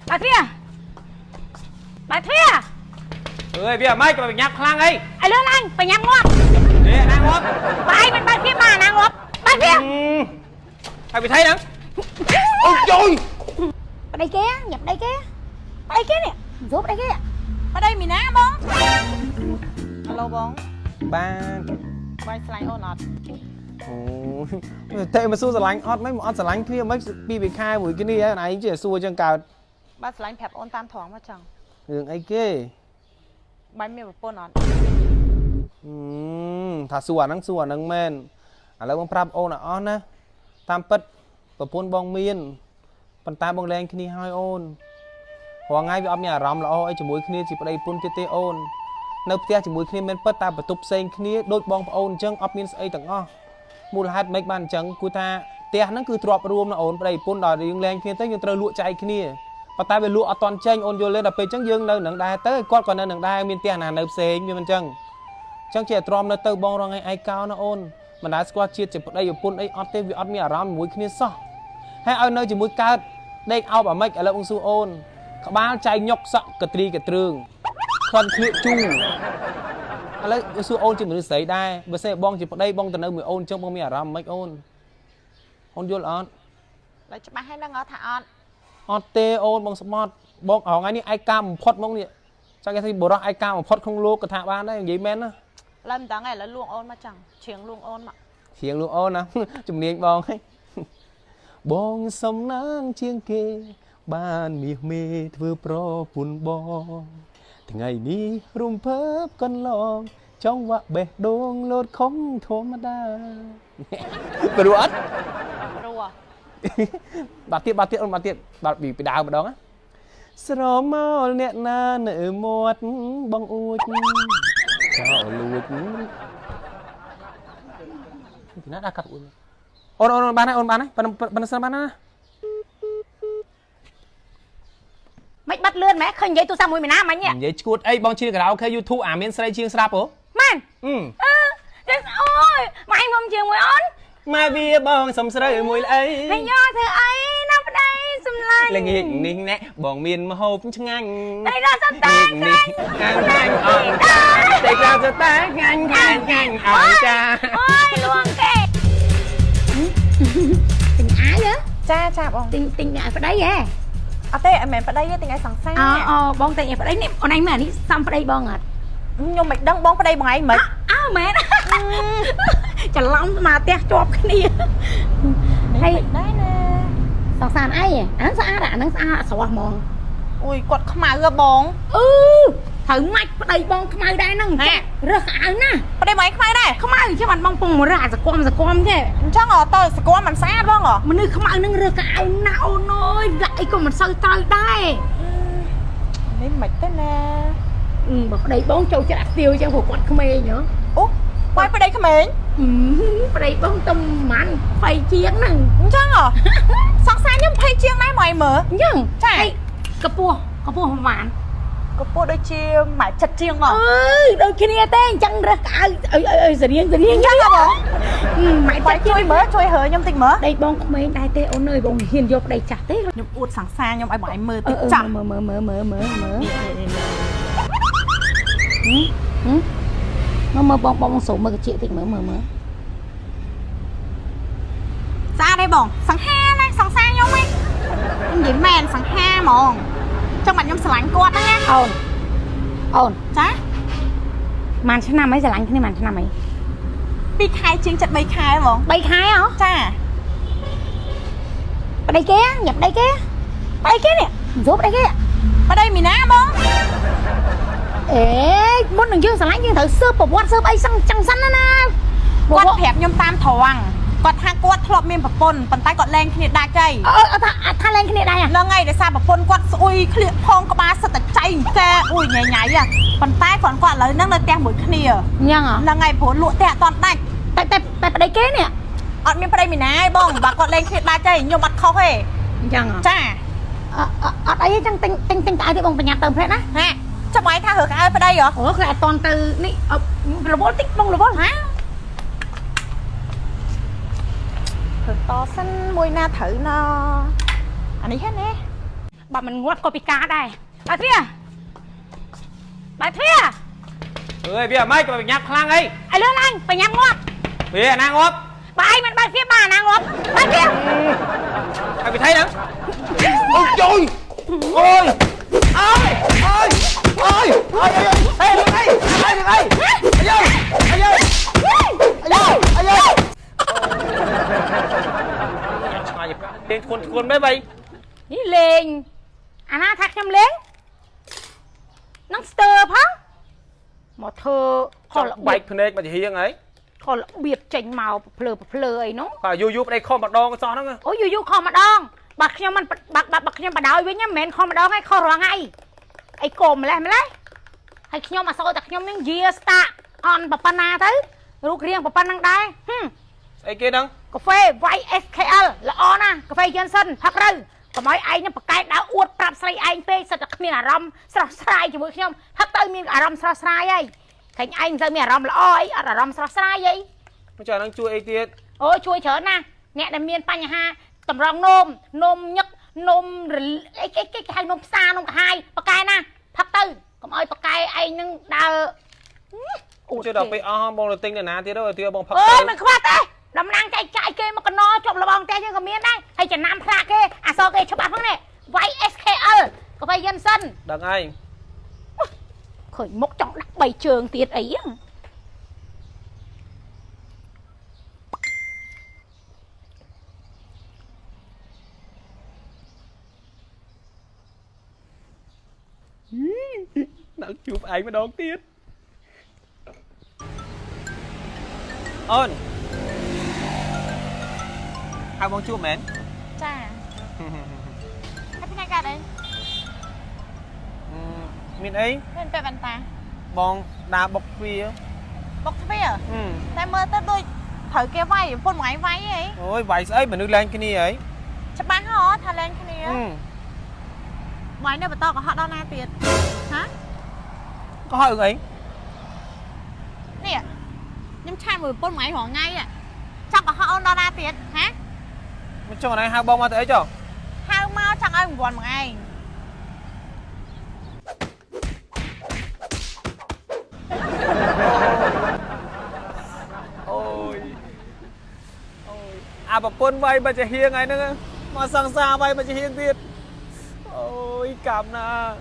bà thia bà thia ơi bây giờ mấy cái nhạc khang ấy ai lớn anh phải nhắm ngót nè đang ngót bài mình bà thia bà nàng ngót bà thia ai bị thấy nữa ôi trời bà đây kia nhập đây kia bà đây kia nè giúp đây kia bà đây mình á bông alo bông ba quay slide on ọt thế mà xua lạnh ót mấy ót lạnh kia mấy bị khai buổi cái này này chỉ xua chân cào ba slide phẹp on tam thoáng mà chẳng đường ấy kia bay miêu bông ọt thà xua nắng menแล้วบางพรับโอนอ้อนนะตามปัดประพนบองเมียนปันตาบองแรงขี้ให้โอนหัวง่ายไปอ้อมเนี่ยรำละอ้อไอ้จมูกขี้จีบได้ปุ่นเตโอนនៅផ្ទះជាមួយគ្នាមិនពិតតែបន្ទប់ផ្សេងគ្នាដូចបងប្អូនអញ្ចឹងអត់មានស្អីទាំងអស់មូលហេតុមិនបានអញ្ចឹងគូថាផ្ទះហ្នឹងគឺទ្របរួមណាអូនប្តីប្រពន្ធដល់យើងលែងគ្នាទៅយើងត្រូវលក់ចែកគ្នាប៉ុន្តែវាលក់អត់តន់ចេញអូនយល់ទេដល់ពេលអញ្ចឹងយើងនៅនឹងដែរទៅគាត់ក៏នៅនឹងដែរមានផ្ទះណានៅផ្សេងវាមិនអញ្ចឹងអញ្ចឹងជាទ្រាំនៅទៅបងរងឯកោណាអូនមិនដែលស្គាល់ជាតិជាប្តីប្រពន្ធអីអត់ទេវាអត់មានអារម្មណ៍ជាមួយគ្នាសោះហើយឲ្យនៅជាមួយកើតដេកអោបអាម៉េចឥឡូវអង្គសួរអូនក្បាលចៃញុកសក់កត្រីកទ្រឿងខន់ឃ្លៀកជូឥឡូវសួរអូនជាមនុស្សស្រីដែរបើសិនបងជាប្តីបងទៅនៅមួយអូនអញ្ចឹងបងមានអារម្មណ៍មិនអូនយល់អត់ឡើយច្បាស់ហើយនឹងថាអត់ទេអូនបងស្មត់បងអងថ្ងៃនេះឯកាបំផុតមកនេះចាំគេថាបរោះឯកាបំផុតក្នុងលោកក៏ថាបានដែរនិយាយមែនណាឡើយមិនដឹងឯងឥឡូវលួងអូនមកchẳngឈៀងលួងអូនមកឈៀងលួងអូនណាជំនាញបងហីបងសំណាងជាងគេបានមាសមេធ្វើប្រពន្ធបងថ្ងៃនេះរំភើបកន្លងចង់វាក់បេះដូងលោតខំធម្មតាព្រោះអត់ព្រោះបាត់ទៀតអូនបាត់ទៀតបាត់ពីដើមម្ដងណាស្រមោលអ្នកណានៅមាត់បងអួចចោលលួចពីណាដាក់កាត់អូនបានហើយប៉ុណ្ណឹងបានណាមិនបាត់លឿនម៉ែឃើញនិយាយទូរស័ព្ទមួយមីណាមិញនិយាយឈួតអីបងជិះការ៉ាអូខេ YouTube អាមានស្រីជាងស្រាប់ហ៎ម៉ែនចឹងអូយម៉ែខ្ញុំជាងមួយអូនម៉ែវាបងសំស្រូវមួយអីហើយយកធ្វើអីណាប្តីសំឡាញ់ល្ងាចនេះណែបងមានម្ហូបឆ្ងាញ់តែដល់សតានេះខាងអត់តែដល់សតាងាញ់អើចាអូយលួងគេទិញអាយចាបងទិញអាយប្តីហ៎អត់ទេអត់មែនប្តីទេទិញឲ្យសង្សារអូបងទិញឲ្យប្តីនេះអូនឯងមើលនេះសំប្តីបងអត់ខ្ញុំមិនដឹងបងប្តីបងឯងមិនមែនច្រឡំស្មាផ្ទះជាប់គ្នាហើយដែរណាសង្សារអីអាហ្នឹងស្អាតអាហ្នឹងស្អាតស្រស់ហ្មងអូយគាត់ខ្មៅហ៎បងត្រូវម៉ាច់ប្តីបងខ្មៅដែរហ្នឹងរើសអៅណាប្តីបងឯងខ្មៅដែរខ្មៅchứ bạnបងពងរើសអាសគមទេអញ្ចឹងតើសគមមិនស្អាតបងមនុស្សខ្មៅហ្នឹងរើសកៅណាអូនអើយដាក់អីក៏មិនសូវត្រូវដែរនេះមិនទេណាបើប្តីបងចូលចិត្តអាស្ទាវចឹងព្រោះគាត់ក្មេងហ៎អូបាយប្តីក្មេងប្តីបងទំម៉ាន់20ជាងហ្នឹងអញ្ចឹងសង្សារខ្ញុំ20ជាងដែរមកឲ្យមើលអញ្ចឹងចាកពស់ប្រហែលកពស់ដូចជាម៉ែចិត្តជាងមកដូចគ្នាទេអញ្ចឹងរើសកៅឲ្យសរៀងអញ្ចឹងបងម៉ែចិត្តជួយមើលជួយហើខ្ញុំតិចមើលប្តីបងក្មេងដែរទេអូនអើយបងហ៊ានយកប្តីចាស់ទេខ្ញុំអួតសង្សារខ្ញុំឲ្យបងឯងមើលតិចចាស់មើលបងសូមមើលកញ្ចក់តិចមើលស្អាតទេបងសង្ហាណាសង្សារខ្ញុំហ៎និយាយមែនសង្ហាហ្មងចឹងបាត់ខ្ញុំស្រឡាញ់គាត់ហ្នឹងណាអូនចាម៉ានឆ្នាំអីស្រឡាញ់គ្នាម៉ានឆ្នាំអី2ខែជាងចិត្ត3ខែហ្មង3ខែហ៎ចាប្តីគេញ៉ាំប្តីគេនេះជួបប្តីគេប្តីមីណាបងមុននឹងយើងស្រឡាញ់យើងត្រូវស៊ើបប្រវត្តិស៊ើបអីចឹងសិនណាគាត់ប្រាប់ខ្ញុំតាមត្រង់គាត់ថាគាត់ធ្លាប់មានប្រពន្ធប៉ុន្តែគាត់លែងគ្នាដាច់ហើយថាលែងគ្នាដាច់ហ្នឹងហើយដោយសារប្រពន្ធគាត់ស្អុយក្លៀកផងក្បាលសិតតែចៃកែអ៊ុយញ៉ៃប៉ុន្តែគាត់ឥឡូវហ្នឹងនៅផ្ទះមួយគ្នាហ្នឹងហើយព្រោះលក់ផ្ទះអត់ដាច់តែប្តីគេនេះអត់មានប្តីមីណាទេបងបើគាត់លែងគ្នាដាច់ហើយខ្ញុំអត់ខុសទេអញ្ចឹងចាអត់អីចឹងទិញកៅទេបងបញ្ញាទៅផ្លែណាចាំបាយថារើកៅប្តីហ៎គឺអត់តន់ទៅនេះរវល់តិចបងរវល់ហាតសិនមួយណាត្រូវណអានេះហ្នឹងណា bà mình ngoắt coi cá đây bà thia ơi bây giờ mấy cái nhạc khang ấy ai lớn anh bà nhắm ngoắt bây giờ nàng ngóp bà ai mình bà phía bà nàng ngoắt bà thia ai bị thấy đó ôi trời ôi ơi ơi ơi ơi ê đừng đây đừng đây ai ơiเป็นคนไม่ไป นี่เลงอันน่าทักจำเล้งน้องสเตอร์พังหมอเธอขอ ใบเพนเอกมันจะเฮียงไง ขอเบียดเจ๋งเมาเพลอไอ้น้อง ก็ยุบได้ข้อมาดองก็ซ้อนนั่นไง โอ้ยอยู่ๆคอมาดองบักยังมันบักยังมาดาวไว้เนี่ยเหม็นคอมาดองให้คอร้องไงไอ้โกมอะไรไม่ไรให้ขยมมาโซ่แต่ขยมยังเยียสตาออนปะปนาtớiลูกเรียงปะปนังได้ไอ้เกดัง กาแฟ YSKL ละออนะกาแฟเย็นซันพักเลยก็ไม่ไอ้เนี่ยปากกายดาวอวดปรับใส่ไอ้เป้สัตว์มีอารมณ์สระสายจมูกขยมพักเตยมีอารมณ์สระสายไอ้ใครไอ้จะมีอารมณ์ละอ้อยอารมณ์สระสายไอ้ ไม่ใช่นั่งช่วยไอ้เตี้ย โอ้ช่วยเฉินนะเนี่ยดำเนินปัญหาตำรองนมยักนมหรือไอ้ให้นมซานมไฮปากกายนะพักเตยก็ไม่ปากกายไอ้นึงดาวช่วยดอกไปอ้อมบองเลยติ้งเดี๋ยวนะเตี้ยด้วยเตี้ยบองพัก เอ้ยมันขวาเต้ดำนางใจเกยมันก็นอจบระบองเต้ยังกับเมียได้ให้จะน้ำพระเกอาซอเกยฉบับทั้งนี้ YSKL ก็ไปยันสั้น ดังไอ้ เคยมกจ่องดักใบเชิงตีดไอ้ยังนักจูบไอ้มาดองเตี้ยอ้นhai bông chua mến จ้าให้พี่นายกัดเอง miền ấy เป็นเป็ดบันตา bong đá bọc phi á บอกทำไมอ่ะแต่เมื่อตั้งโดยเถอเก็บไว้พ่นไว้ไว้ไอ้ ôi vậy ấy mà nước lên cái này ấy ชบ้านเขาทาแลนด์แค่นี้ไว้เนี่ยไปต่อกับเขาด้านหน้าเตียนฮะ có hỏi ứng ấy เนี่ยยังใช่มือป้นไม้หัวไงอ่ะจับกับเขาเอาด้านหน้าเตียนฮะ mà cho này hai bông mà tới cho ห้าวมาจังไอ้บอลไง ôi ôi à bà quân vay bà chỉ hiêng ấy nữa mà sang xa vay bà chỉ hiêng tiệt ôi cảm nà